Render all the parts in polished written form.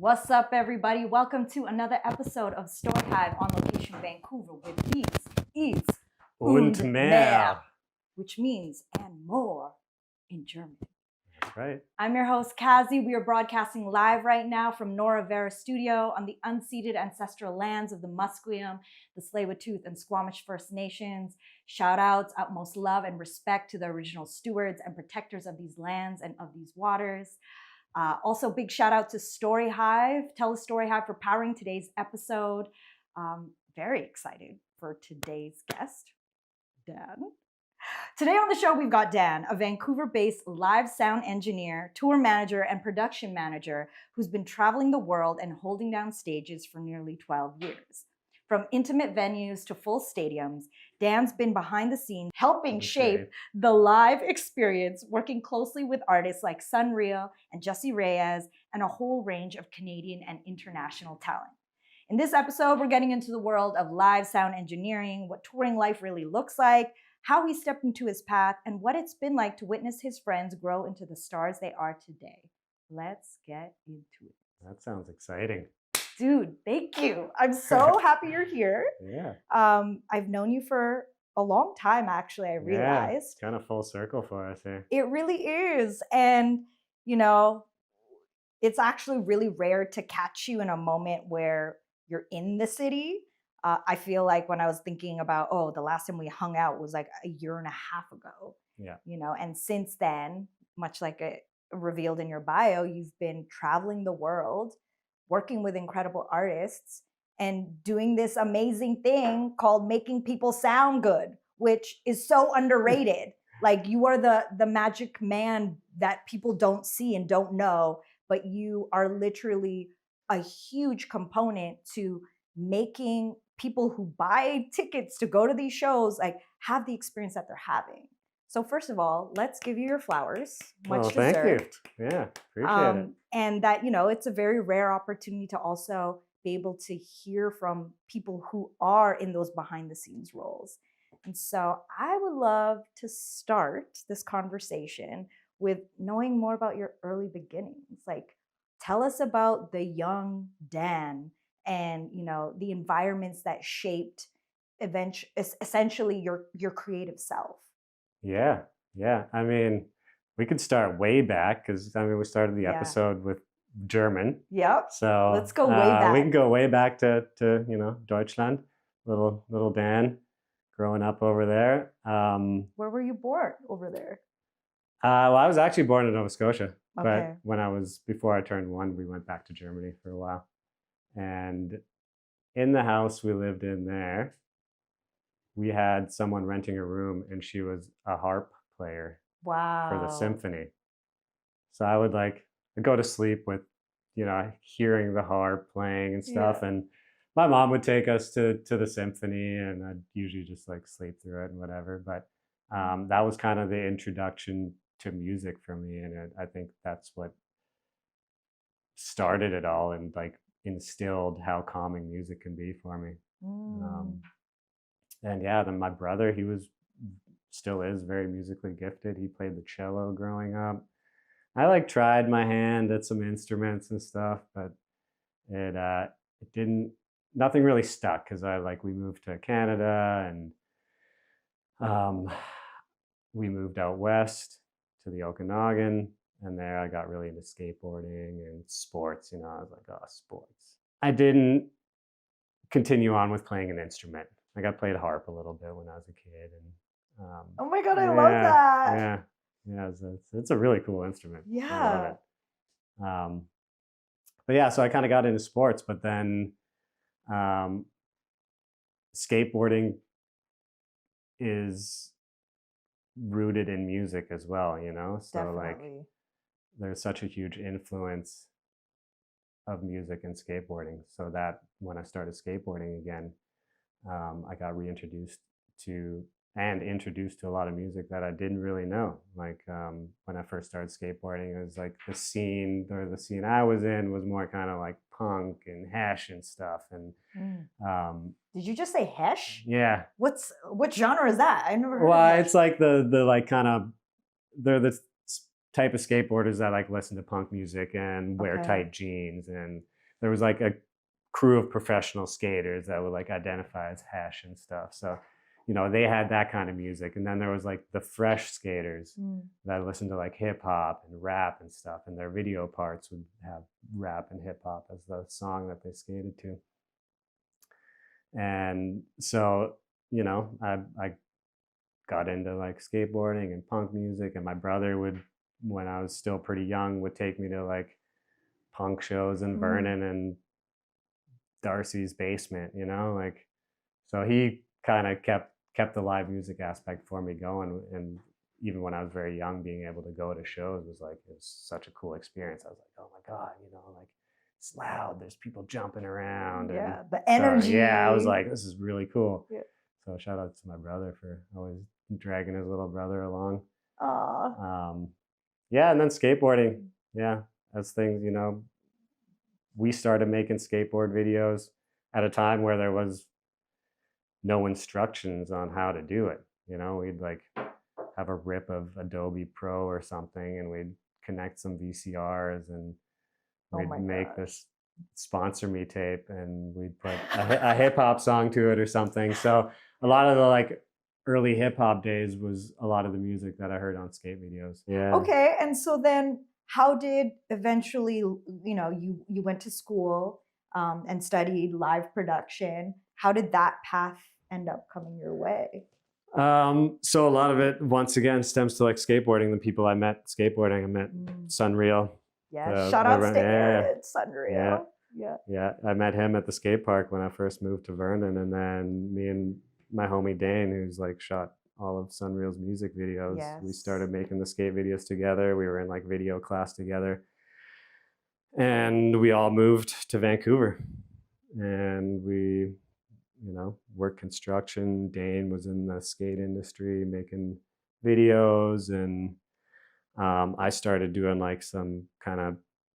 What's up, everybody? Welcome to another episode of StoryHive On Location, Vancouver, with Dies is und mehr, which means and more in German. That's right. I'm your host, Kazi. We are broadcasting live right now from MOARRR studio on the unceded ancestral lands of the Musqueam, the Tsleil-Waututh, and Squamish First Nations. Shout outs, utmost love and respect to the original stewards and protectors of these lands and of these waters. Also, big shout out to StoryHive, TELUS STORYHIVE for powering today's episode. Very excited for today's guest, Dan. Today on the show, we've got Dan, a Vancouver-based live sound engineer, tour manager, and production manager who's been traveling the world and holding down stages for nearly 12 years. From intimate venues to full stadiums, Dan's been behind the scenes helping shape the live experience, working closely with artists like SonReal and Jessie Reyez and a whole range of Canadian and international talent. In this episode, we're getting into the world of live sound engineering, what touring life really looks like, how he stepped into his path, and what it's been like to witness his friends grow into the stars they are today. Let's get into it. That sounds exciting. Dude, thank you. I'm so happy you're here. Yeah. I've known you for a long time, actually, I realized. Yeah, it's kind of full circle for us here. It really is. And, you know, it's actually really rare to catch you in a moment where you're in the city. I feel like when I was thinking about, the last time we hung out was like a year and a half ago. Yeah. You know, and since then, much like it revealed in your bio, you've been traveling the world, working with incredible artists, and doing this amazing thing called making people sound good, which is so underrated. Like, you are the magic man that people don't see and don't know, but you are literally a huge component to making people who buy tickets to go to these shows like have the experience that they're having. So first of all, let's give you your flowers. Much deserved. Thank you. Yeah, appreciate it. And that, you know, it's a very rare opportunity to also be able to hear from people who are in those behind the scenes roles. And so I would love to start this conversation with knowing more about your early beginnings. Like, tell us about the young Dan and, you know, the environments that shaped essentially your creative self. Yeah. I mean, we could start way back because we started the episode with German. Yep. So let's go way back. We can go way back to Deutschland. Little Dan, growing up over there. Where were you born over there? Well, I was actually born in Nova Scotia, okay. But before I turned 1, we went back to Germany for a while. And in the house we lived in there, we had someone renting a room, and she was a harp player. Wow. For the symphony. So I would go to sleep with, hearing the harp playing and stuff. Yeah. And my mom would take us to the symphony, and I'd usually just sleep through it and whatever. But that was kind of the introduction to music for me. And I think that's what started it all and instilled how calming music can be for me. And then my brother, still is very musically gifted. He played the cello growing up. I tried my hand at some instruments and stuff, but it didn't, nothing really stuck because we moved to Canada, and we moved out west to the Okanagan, and there I got really into skateboarding and sports. I was like, oh, sports. I didn't continue on with playing an instrument. I played harp a little bit when I was a kid, and oh my God, I love that. Yeah, it's a really cool instrument. Yeah. I love it. But yeah, so I kind of got into sports, but then skateboarding is rooted in music as well, So Definitely. There's such a huge influence of music and skateboarding. So that when I started skateboarding again, I got reintroduced to and introduced to a lot of music that I didn't really know. When I first started skateboarding, it was the scene I was in was more kind of punk and hash and stuff. And did you just say hash? Yeah. What genre is that? I never heard of Well, it's they're the type of skateboarders that listen to punk music and wear tight jeans and there was like a crew of professional skaters that would like identify as Hesh and stuff. So, they had that kind of music. And then there was like the fresh skaters that listened to like hip hop and rap and stuff. And their video parts would have rap and hip hop as the song that they skated to. And so, I got into like skateboarding and punk music. And my brother would, when I was still pretty young, would take me to like punk shows in Vernon and Darcy's basement, like, so he kind of kept the live music aspect for me going. And even when I was very young, being able to go to shows was like, it was such a cool experience. I was like, oh my God, like it's loud, there's people jumping around. Yeah, and the energy. So, yeah, I was like, this is really cool. Yeah. So shout out to my brother for always dragging his little brother along. Yeah, and then skateboarding. Yeah, as things, we started making skateboard videos at a time where there was no instructions on how to do it. We'd like have a rip of Adobe Pro or something, and we'd connect some VCRs, and we'd make this sponsor me tape, and we'd put a hip hop song to it or something. So a lot of the like early hip hop days was a lot of the music that I heard on skate videos. Yeah. Okay, and so then how did eventually, you went to school and studied live production. How did that path end up coming your way? So a lot of it, once again, stems to like skateboarding. The people I met skateboarding, I met SonReal. Yeah, shout out to Aaron, SonReal. Yeah, I met him at the skate park when I first moved to Vernon, and then me and my homie Dane, who's like shot all of SonReal's music videos. Yes. We started making the skate videos together. We were in like video class together. And we all moved to Vancouver. And we, worked construction. Dane was in the skate industry making videos. And I started doing like some kind of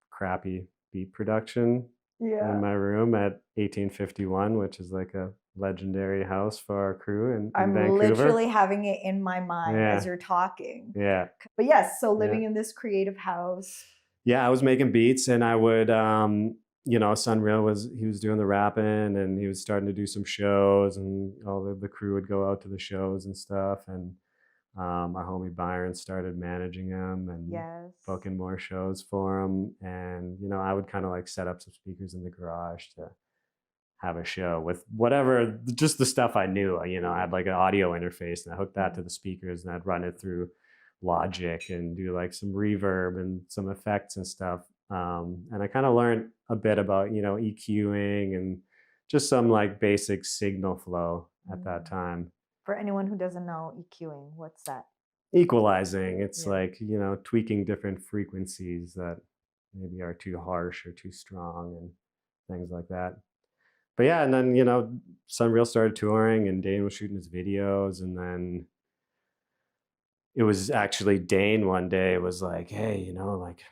crappy beat production in my room at 1851, which is like a legendary house for our crew in Vancouver. I'm literally having it in my mind as you're talking. Yeah. But yes, so living in this creative house. Yeah, I was making beats, and I would, SonReal he was doing the rapping, and he was starting to do some shows, and all the crew would go out to the shows and stuff. And our homie Byron started managing him and booking more shows for him. And, I would kind of like set up some speakers in the garage to have a show with whatever, just the stuff I knew. I had like an audio interface, and I hooked that to the speakers, and I'd run it through Logic and do like some reverb and some effects and stuff. And I kind of learned a bit about, EQing and just some like basic signal flow at that time. For anyone who doesn't know EQing, what's that? Equalizing. It's like, tweaking different frequencies that maybe are too harsh or too strong and things like that. But yeah, and then, SonReal started touring, and Dane was shooting his videos. And then it was actually Dane one day was like, hey, like,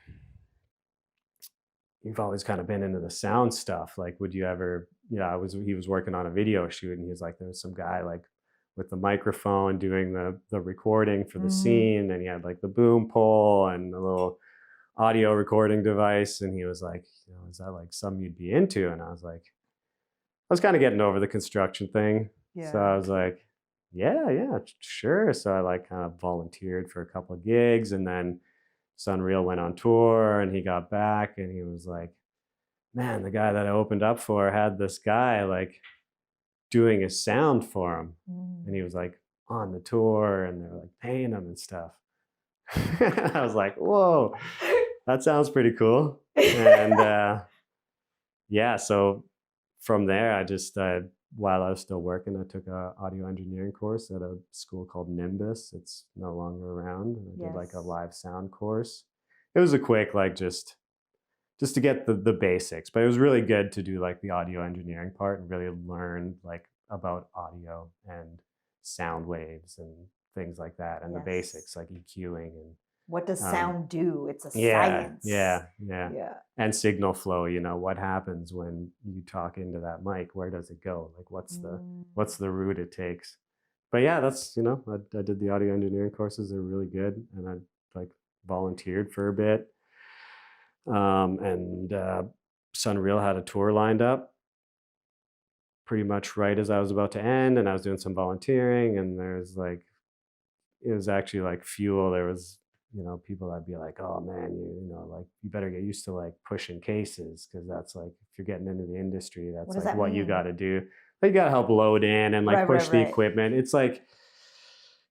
you've always kind of been into the sound stuff. Like, would you ever, he was working on a video shoot, and he was like, there was some guy like with the microphone doing the recording for the scene. And he had like the boom pole and a little audio recording device. And he was like, is that like something you'd be into? And I was kind of getting over the construction thing. Yeah. So I was like, yeah, sure. So I like kind of volunteered for a couple of gigs, and then SonReal went on tour, and he got back, and he was like, man, the guy that I opened up for had this guy like doing his sound for him. And he was like on the tour, and they're like paying him and stuff. I was like, whoa, that sounds pretty cool. And so from there, I just, while I was still working, I took an audio engineering course at a school called Nimbus. It's no longer around. And I did like a live sound course. It was a quick, like just to get the basics, but it was really good to do like the audio engineering part and really learn like about audio and sound waves and things like that, and the basics like EQing and what does sound do? It's a science. Yeah. And signal flow, what happens when you talk into that mic? Where does it go? Like what's the route it takes? But yeah, that's, I did the audio engineering courses. They're really good. And I like volunteered for a bit. And SonReal had a tour lined up pretty much right as I was about to end, and I was doing some volunteering, and there's like, it was actually like fuel. There was, people that'd be like, oh man, like you better get used to like pushing cases, because that's like, if you're getting into the industry, What that's does like that what you mean? got to do. Like you got to help load in and like Right, push right, the right. equipment. It's like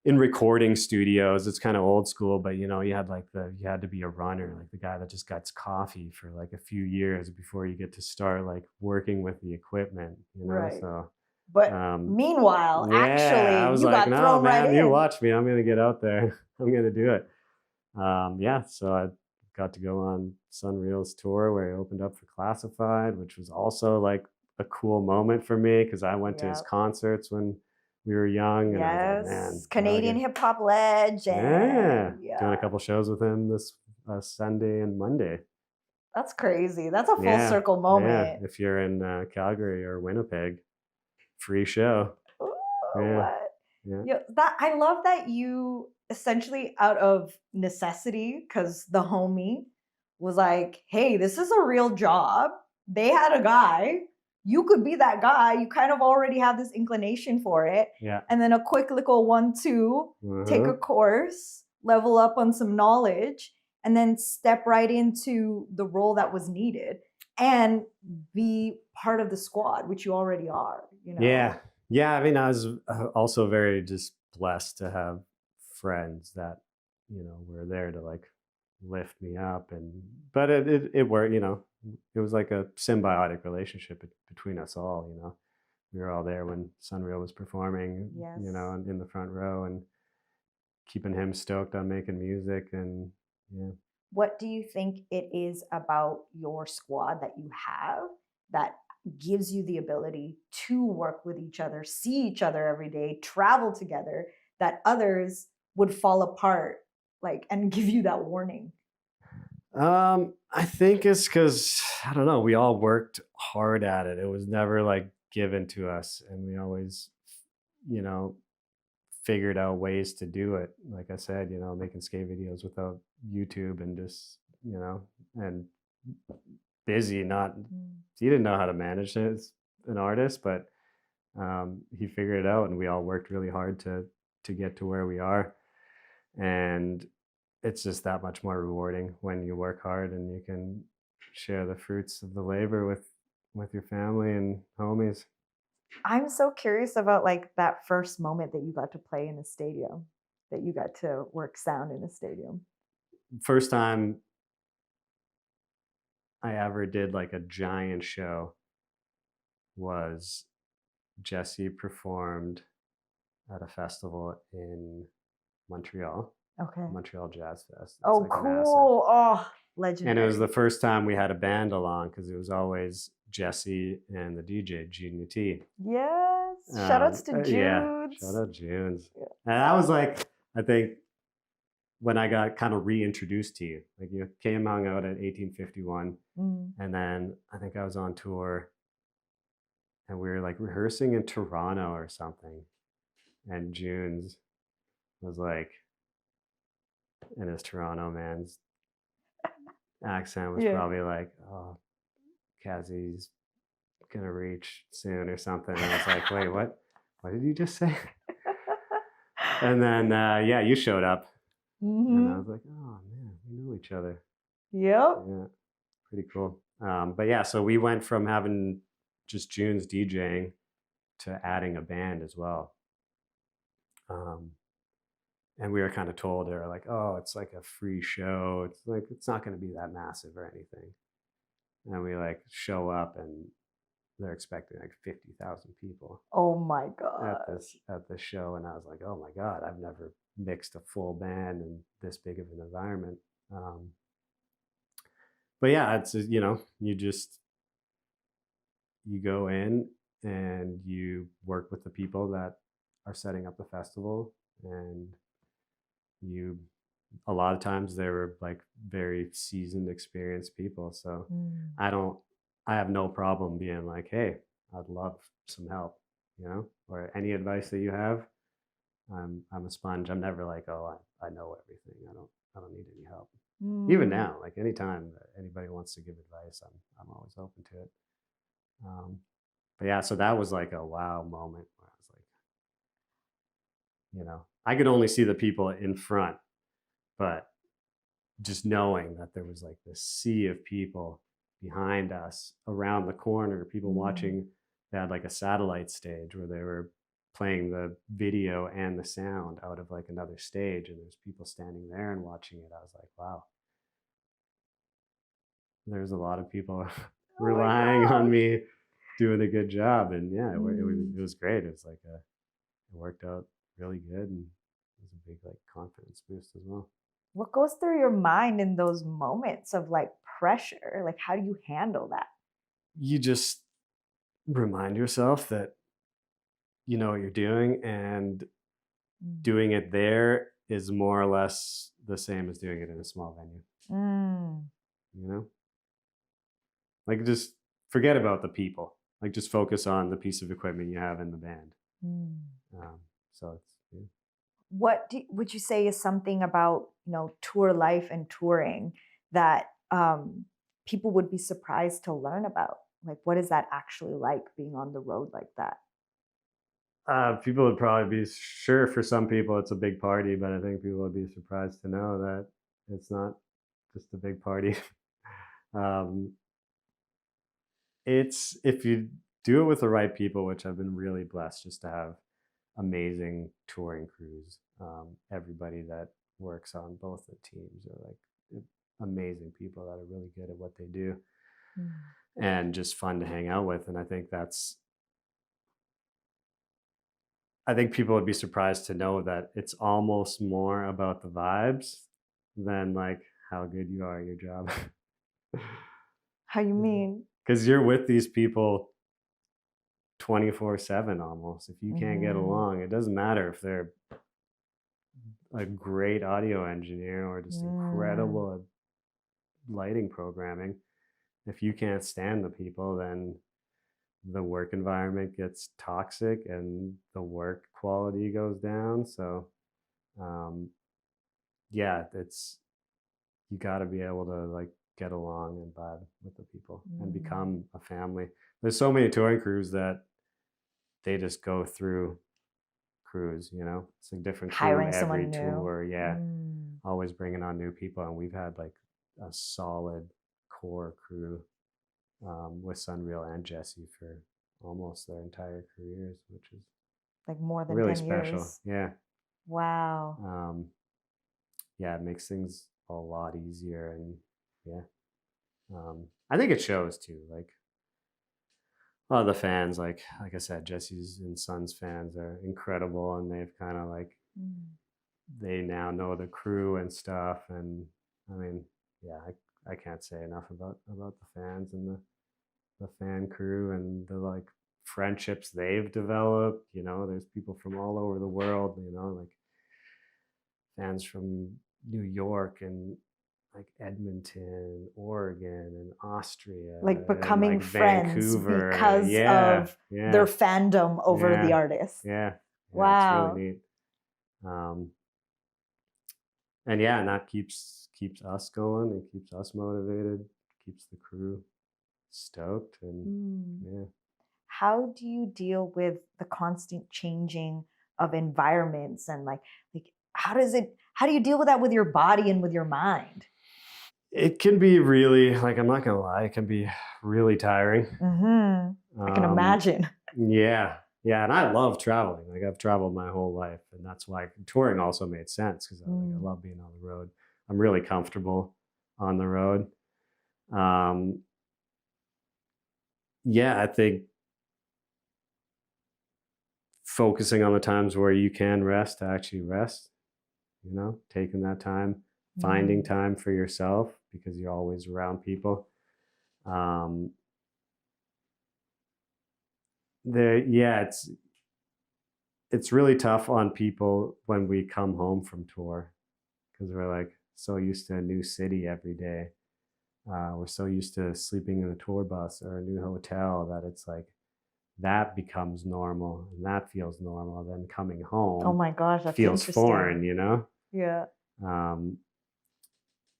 in recording studios, it's kind of old school, but you had to be a runner, like the guy that just gets coffee for like a few years before you get to start like working with the equipment, Right. So But meanwhile, yeah, I actually, was you like, got no, thrown right man, you in. watch me. I'm gonna get out there. I'm gonna do it. Yeah, so I got to go on SonReal's tour where he opened up for Classified, which was also like a cool moment for me, because I went to his Yep. concerts when we were young, and I was like, man, Yes, Canadian hip hop legend. yeah, doing a couple shows with him this Sunday and Monday. That's crazy. That's a full Yeah, circle yeah. moment. If you're in Calgary or Winnipeg, free show. Ooh, Yeah, what? yeah. I love that you essentially, out of necessity, because the homie was like, hey, this is a real job. They had a guy. You could be that guy. You kind of already have this inclination for it. Yeah. And then a quick little 1-2, take a course, level up on some knowledge, and then step right into the role that was needed and be part of the squad, which you already are, Yeah. Yeah. I mean, I was also very just blessed to have friends that, were there to like lift me up, but it worked, it was like a symbiotic relationship between us all, we were all there when SonReal was performing, Yes. in the front row, and keeping him stoked on making music. And yeah. What do you think it is about your squad that you have that gives you the ability to work with each other, see each other every day, travel together, that others would fall apart, like, and give you that warning? I think it's because, I don't know, we all worked hard at it. It was never like given to us, and we always, figured out ways to do it. Like I said, making skate videos without YouTube, and just, and busy, not, he didn't know how to manage it as an artist, but he figured it out, and we all worked really hard to get to where we are. And it's just that much more rewarding when you work hard and you can share the fruits of the labor with your family and homies. I'm so curious about like that first moment that you got to play in a stadium, that you got to work sound in a stadium. First time I ever did like a giant show was Jessie performed at a festival in Montreal. Okay. Montreal Jazz Fest. It's Oh, like cool. massive. Oh, legendary. And it was the first time we had a band along, because it was always Jessie and the DJ, Junior T. Yes. Shout outs to Judes. Yeah, shout out Junes. Yeah. And I was like, I think when I got kind of reintroduced to you, like you came hung out at 1851, and then I think I was on tour, and we were like rehearsing in Toronto or something, and Junes was like, in his Toronto man's accent was probably like, oh, Kazi's gonna reach soon or something. And I was like, wait, what did you just say? And then yeah, you showed up, and I was like, oh man, we know each other. Yep. Yeah, pretty cool. But yeah, so we went from having just June's DJing to adding a band as well. And we were kind of told, they were like, oh, it's like a free show. It's like, it's not going to be that massive or anything. And we like show up, and they're expecting like 50,000 people. Oh my God. At this show. And I was like, oh my God, I've never mixed a full band in this big of an environment. But yeah, it's, you go in and you work with the people that are setting up the festival, and a lot of times they were like very seasoned, experienced people. So I have no problem being like, hey, I'd love some help, or any advice that you have. I'm a sponge. I'm never like, oh, I know everything. I don't need any help. Even Mm. now, like anytime that anybody wants to give advice, I'm always open to it. But yeah, so that was like a wow moment where I was like, I could only see the people in front, but just knowing that there was like this sea of people behind us around the corner, people Mm. watching. They had like a satellite stage where they were playing the video and the sound out of like another stage, and there's people standing there and watching it. I was like, wow, there's a lot of people Oh my relying on gosh. me doing a good job. And yeah, Mm. it was great. It was like it worked out really good, and it was a big like confidence boost as well. What goes through your mind in those moments of like pressure? Like, how do you handle that? You just remind yourself that you know what you're doing, and Mm. doing it there is more or less the same as doing it in a small venue, Mm. you know? Like just forget about the people. Like just focus on the piece of equipment you have in the band. Mm. So it's yeah. Would you say is something about, tour life and touring that people would be surprised to learn about? Like, what is that actually like being on the road like that? People would probably be sure for some people it's a big party, but I think people would be surprised to know that it's not just a big party. um, it's if you do it with the right people, which I've been really blessed just to have amazing touring crews. Everybody that works on both the teams are like amazing people that are really good at what they do Mm. and just fun to hang out with. And I think people would be surprised to know that it's almost more about the vibes than like how good you are at your job. How you mean? Because you're with these people 24/7 almost. If you can't get Mhm. along, it doesn't matter if they're a great audio engineer or just Mm. incredible at lighting programming. If you can't stand the people, then the work environment gets toxic and the work quality goes down. So, um, yeah, it's you got to be able to like get along and vibe with the people and Mm. become a family. There's so many touring crews that they just go through crews, it's a different crew Hiring every someone new. tour. Yeah, Mm. always bringing on new people, and we've had like a solid core crew with SonReal and Jessie for almost their entire careers, which is Like more than really 10 special. years. Yeah. Wow. Um, yeah, it makes things a lot easier. And yeah, I think it shows too. Like a lot of the fans, like I said, Jesse's and Sons fans are incredible, and they've kind of like Mm. they now know the crew and stuff. And I mean, yeah, I can't say enough about the fans and the fan crew and the like friendships they've developed. There's people from all over the world, like fans from New York and like Edmonton, Oregon, and Austria, Like and becoming like friends Vancouver. because Yeah, of their yeah, fandom over the yeah, artist. yeah, yeah. It's really Wow. neat. Um, and yeah, and that keeps us going. It keeps us motivated. Keeps the crew stoked, and Mm. yeah. How do you deal with the constant changing of environments and like how do you deal with that with your body and with your mind? It can be really like I'm not gonna lie, it can be really tiring. Mhm. I can Um, imagine. yeah, yeah, and I love traveling. Like I've traveled my whole life, and that's why touring also made sense because I Mm. love being on the road. I'm really comfortable on the road. Um, yeah, I think focusing on the times where you can rest to actually rest. Taking that time, finding Mm. time for yourself because you're always around people. Um, yeah, it's really tough on people when we come home from tour because we're like so used to a new city every day. We're so used to sleeping in a tour bus or a new hotel that it's like that becomes normal and that feels normal. Then coming Oh home my gosh, that's feels interesting. foreign. Yeah. Um,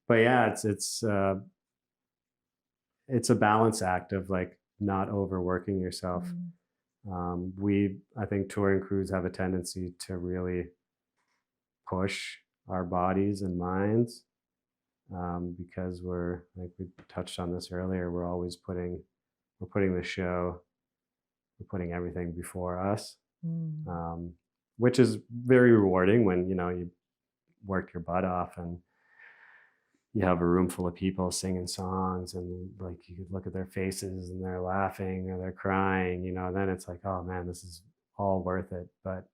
but yeah, it's a balance act of like not overworking yourself. I think touring crews have a tendency to really push our bodies and minds, because we're, like we touched on this earlier, we're putting the show, we're putting everything before us, which is very rewarding when, you know, you work your butt off and you have a room full of people singing songs, and like you could look at their faces and they're laughing or they're crying, you know, then it's like, oh man, this is all worth it. But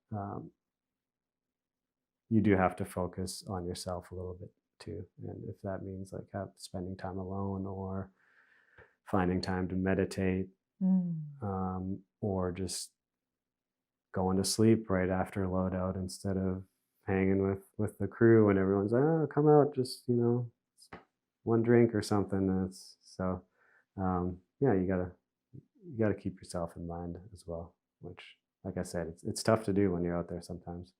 you do have to focus on yourself a little bit too. And if that means like spending time alone, or finding time to meditate, or just going to sleep right after loadout instead of hanging with the crew and everyone's like, oh, come out, just, you know, one drink or something. Yeah, you gotta keep yourself in mind as well, which, like I said, it's tough to do when you're out there sometimes.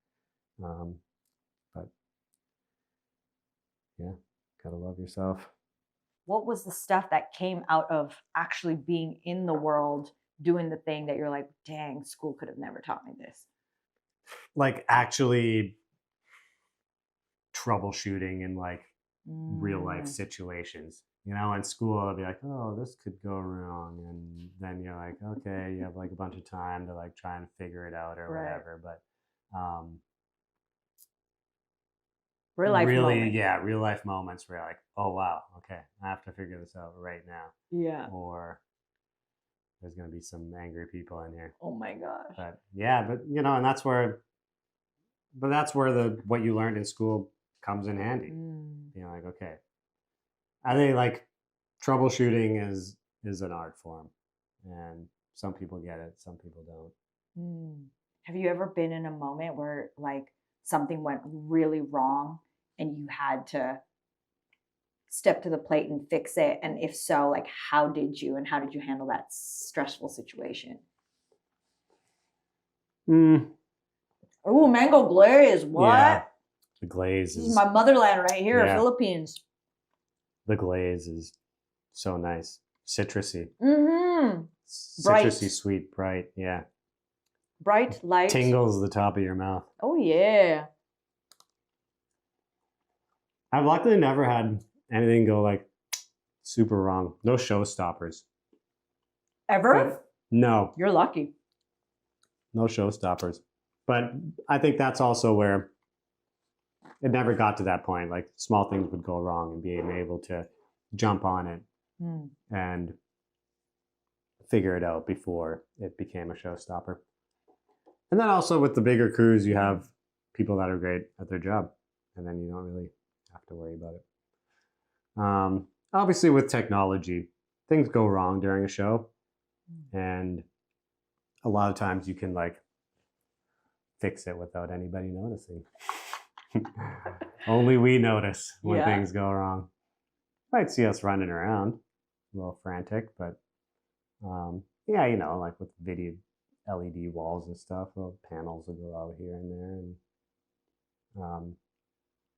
But yeah, gotta love yourself. What was the stuff that came out of actually being in the world, doing the thing that you're like, dang, school could have never taught me this? Like actually troubleshooting in like real life situations. You know, in school, I'll be like, oh, this could go wrong. And then you're like, okay, you have like a bunch of time to like try and figure it out or whatever. But real life moments. Yeah, real life moments where you're like, oh, wow, okay, I have to figure this out right now. Yeah. Or there's going to be some angry people in here. Oh my gosh. But yeah, but you know, and that's where what you learned in school comes in handy. You know, like, okay, I think like troubleshooting is an art form, and some people get it, some people don't. Have you ever been in a moment where like something went really wrong and you had to step to the plate and fix it? And if so, like how did you handle that stressful situation? Oh, mango glaze. What? Yeah, the glaze This is my motherland right here, yeah. Philippines. The glaze is so nice. Citrusy. Bright. Citrusy, sweet, bright. Yeah. Bright, light. Tingles the top of your mouth. Oh, yeah. I've luckily never had anything go like super wrong. No showstoppers. Ever? No. You're lucky. No showstoppers. But I think that's also where it never got to that point. Like small things would go wrong, and being able to jump on it and figure it out before it became a showstopper. And then also with the bigger crews, you have people that are great at their job, and then you don't really have to worry about it. Obviously with technology, things go wrong during a show, and a lot of times you can like fix it without anybody noticing. Only we notice when things go wrong. Might see us running around a little frantic, but yeah, you know, like with video LED walls and stuff, little panels will go out here and there, and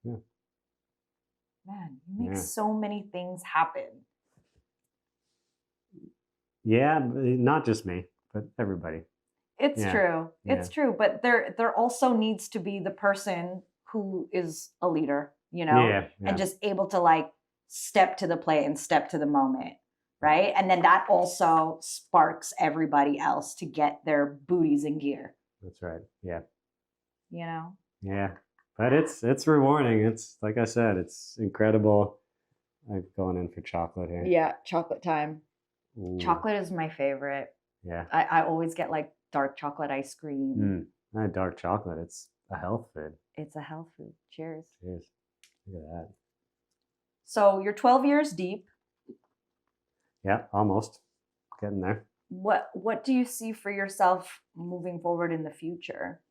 yeah. Man, you make so many things happen. Yeah, not just me, but everybody. It's true. It's true. But there also needs to be the person who is a leader, you know, and just able to like step to the plate and step to the moment. Right. And then that also sparks everybody else to get their booties in gear. That's right. Yeah. You know? Yeah. But it's rewarding. It's like I said, it's incredible. I'm going in for chocolate here. Yeah, chocolate time. Ooh. Chocolate is my favorite. Yeah. I always get like dark chocolate ice cream. Dark chocolate. It's a health food. It's a health food. Cheers. Cheers. Look at that. So you're 12 years deep. Yeah, almost. Getting there. What do you see for yourself moving forward in the future?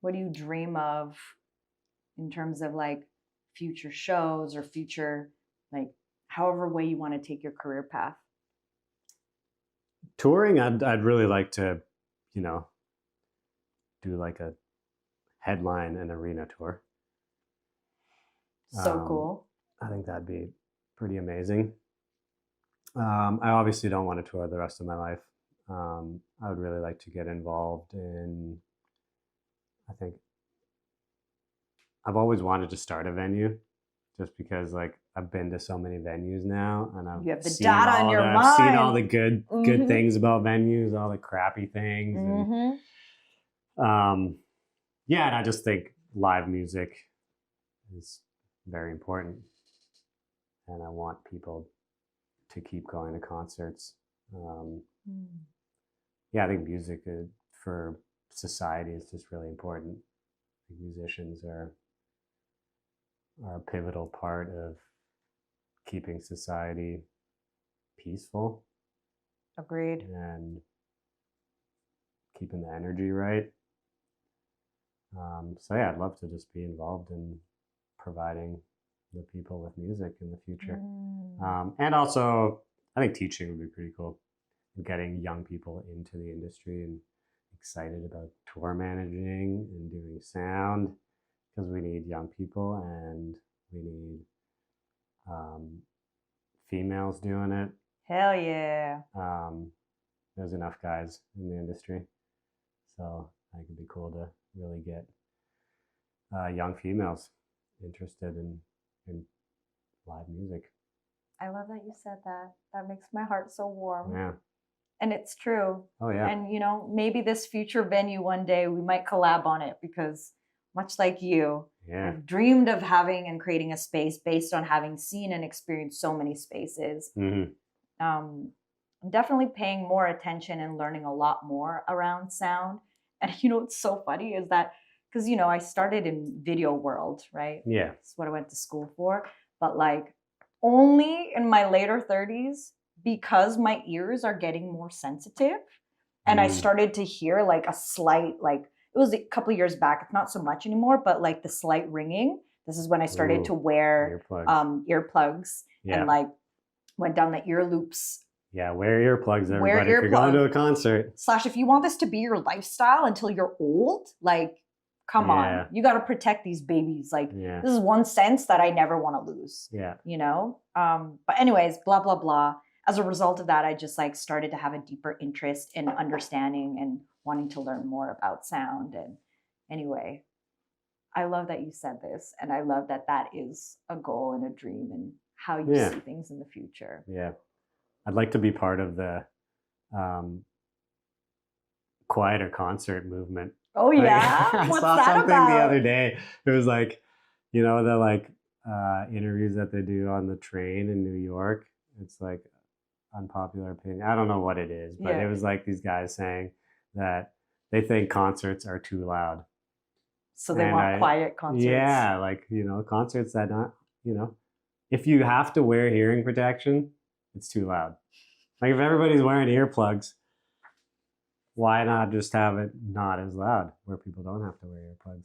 What do you dream of in terms of like future shows or future, like however way you want to take your career path? Touring, I'd really like to, you know, do like a headline and arena tour. So cool. I think that'd be pretty amazing. I obviously don't want to tour the rest of my life. I would really like to get involved in, I think I've always wanted to start a venue, just because like I've been to so many venues now, and You have the seen data in your I've seen all mind. the good things about venues, all the crappy things. And, yeah, and I just think live music is very important, and I want people to keep going to concerts. Yeah, I think music for society is just really important. Musicians are a pivotal part of keeping society peaceful. Agreed. And keeping the energy right. So yeah, I'd love to just be involved in providing the people with music in the future. And also, I think teaching would be pretty cool. And getting young people into the industry and excited about tour managing and doing sound, because we need young people and we need females doing it. Hell yeah. There's enough guys in the industry, so I think it'd be cool to really get young females interested in live music. I love that you said that. That makes my heart so warm. Yeah. And it's true. Oh yeah. And maybe this future venue one day we might collab on it, because much like you, I've dreamed of having and creating a space based on having seen and experienced so many spaces. I'm definitely paying more attention and learning a lot more around sound. And what's so funny is that, because I started in video world, right? Yeah. That's what I went to school for. But like only in my later 30s, because my ears are getting more sensitive, and I started to hear like a slight, like it was a couple of years back, it's not so much anymore, but like the slight ringing. This is when I started to wear earplugs and like went down the ear loops. Yeah, wear earplugs, everybody. If you're going to a concert. / if you want this to be your lifestyle until you're old, like, come on. You got to protect these babies. Like, this is one sense that I never want to lose. Yeah. But anyways, blah, blah, blah. As a result of that, I just like started to have a deeper interest in understanding and wanting to learn more about sound. And anyway, I love that you said this, and I love that that is a goal and a dream and how you see things in the future. Yeah. I'd like to be part of the quieter concert movement. Oh yeah? I What's saw that something about? the other day. It was like, the like interviews that they do on the train in New York. It's like unpopular opinion. I don't know what it is, but it was like these guys saying that they think concerts are too loud. So they want quiet concerts. Yeah, like, concerts that not, if you have to wear hearing protection, it's too loud. Like if everybody's wearing earplugs, why not just have it not as loud where people don't have to wear earplugs?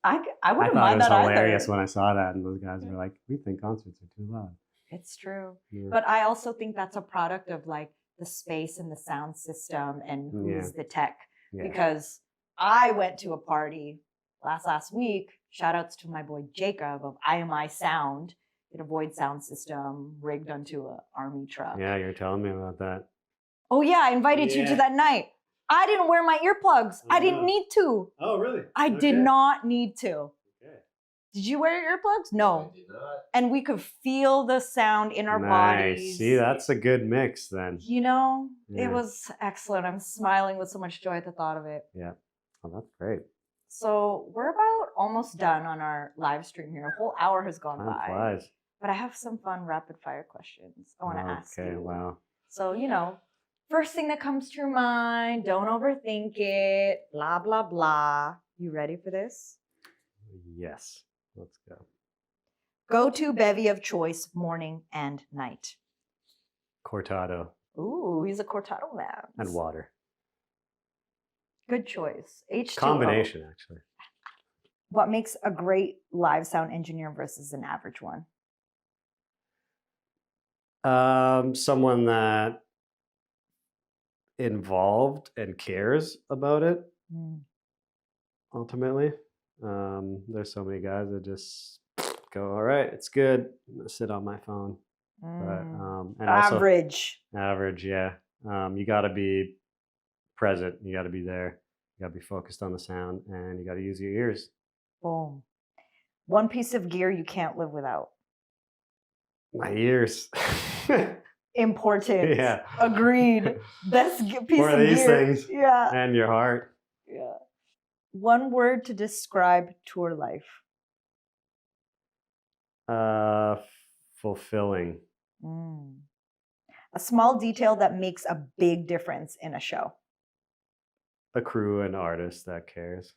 I wouldn't mind that either. I thought it was hilarious when I saw that, and those guys were like, we think concerts are too loud. It's true. Yeah. But I also think that's a product of like the space and the sound system and who's the tech. Yeah. Because I went to a party last week, shout outs to my boy Jacob of IMI Sound. A void sound system rigged onto an army truck. Yeah, you're telling me about that. Oh yeah, I invited you to that night. I didn't wear my earplugs. I didn't need to. Oh, really? I did not need to. Okay. Did you wear your earplugs? No. I did not. And we could feel the sound in our bodies. See, that's a good mix then. It was excellent. I'm smiling with so much joy at the thought of it. Yeah. Oh, that's great. So we're about almost done on our live stream here. A whole hour has gone by. Flies. But I have some fun rapid fire questions I want to ask you. Okay, wow. So, first thing that comes to your mind, don't overthink it, blah, blah, blah. You ready for this? Yes. Let's go. Go-to bevy of choice, morning and night. Cortado. Ooh, he's a Cortado man. And water. Good choice. H2O. Combination, actually. What makes a great live sound engineer versus an average one? Someone that involved and cares about it. Ultimately, there's so many guys that just go, all right, it's good. I'm gonna sit on my phone. But and Average. also, average, yeah. You got to be present. You got to be there. You got to be focused on the sound, and you got to use your ears. Boom. One piece of gear you can't live without. My ears. Important. Yeah. Agreed. Best piece or of these gear. things. Yeah. And your heart. Yeah. One word to describe tour life. Fulfilling. A small detail that makes a big difference in a show. A crew and artist that cares.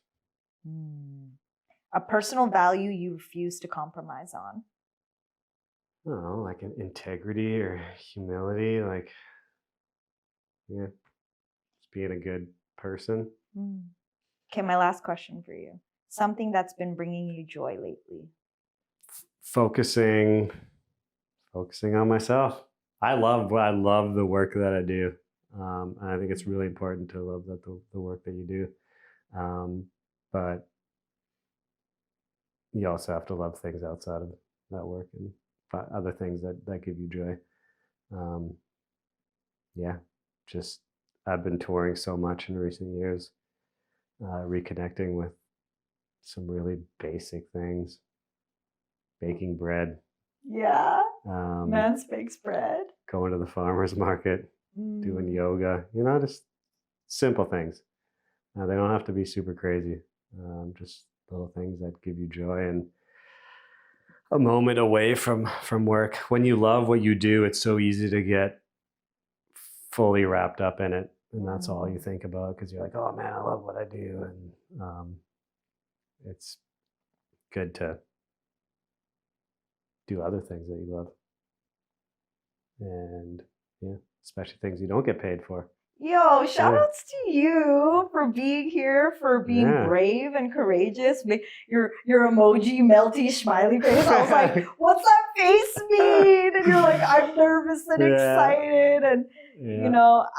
A personal value you refuse to compromise on. I don't know, like an integrity or humility, like, yeah, just being a good person. Okay, my last question for you. Something that's been bringing you joy lately. Focusing on myself. I love the work that I do. I think it's really important to love the work that you do. But you also have to love things outside of that work and other things that give you joy. Yeah, just I've been touring so much in recent years, reconnecting with some really basic things. Baking bread. Yeah. Man bakes bread. Going to the farmer's market, doing yoga, just simple things. They don't have to be super crazy. Just little things that give you joy and a moment away from work. When you love what you do, it's so easy to get fully wrapped up in it. And that's all you think about because you're like, oh man, I love what I do. And it's good to do other things that you love. And yeah, especially things you don't get paid for. Yo, shout outs to you for being here, for being brave and courageous. Your emoji, melty, smiley face. I was like, what's that face mean? And you're like, I'm nervous and excited. And,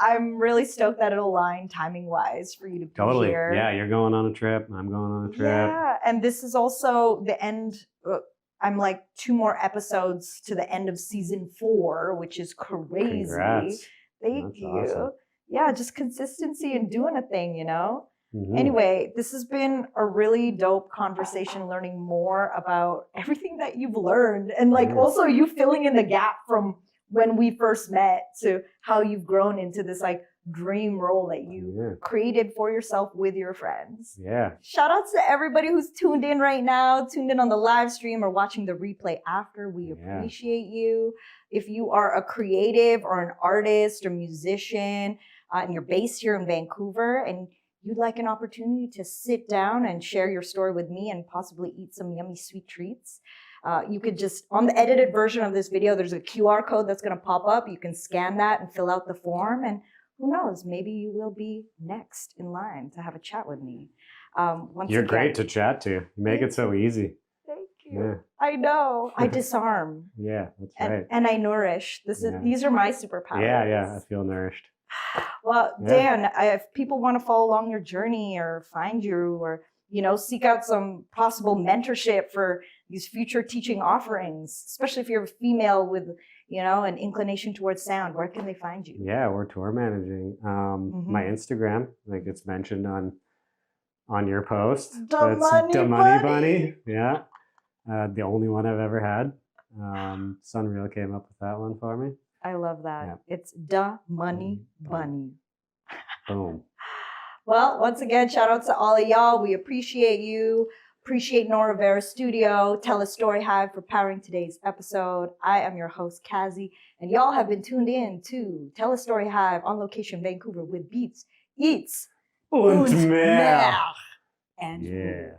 I'm really stoked that it aligned timing-wise for you to be here. Yeah, you're going on a trip. I'm going on a trip. Yeah, and this is also the end. I'm like 2 more episodes to the end of season 4, which is crazy. Congrats. Thank you. Awesome. Yeah, just consistency and doing a thing, Anyway, this has been a really dope conversation, learning more about everything that you've learned and also you filling in the gap from when we first met to how you've grown into this dream role that you created for yourself with your friends. Yeah. Shout outs to everybody who's tuned in right now, tuned in on the live stream or watching the replay after. We appreciate you. If you are a creative or an artist or musician and you're based here in Vancouver and you'd like an opportunity to sit down and share your story with me and possibly eat some yummy sweet treats, you could just, on the edited version of this video, there's a QR code that's going to pop up. You can scan that and fill out the form, and who knows, maybe you will be next in line to have a chat with me. You're great to chat to. You make it so easy. Thank you. Yeah. I know. I disarm. Yeah, that's right. And I nourish. These are my superpowers. Yeah, I feel nourished. Well, Dan, if people want to follow along your journey or find you or, seek out some possible mentorship for these future teaching offerings, especially if you're a female with, an inclination towards sound, where can they find you? Yeah, we're tour managing. My Instagram, it's mentioned on your post. The Money Bunny. Yeah. The only one I've ever had. SonReal came up with that one for me. I love that. Yeah. It's the Money Bunny. Boom. Well, once again, shout out to all of y'all. We appreciate you. Appreciate MOARRR Studio, TELUS STORYHIVE for powering today's episode. I am your host, Kazi, and y'all have been tuned in to TELUS STORYHIVE on location Vancouver with Beats, Eats, und mehr. And yeah.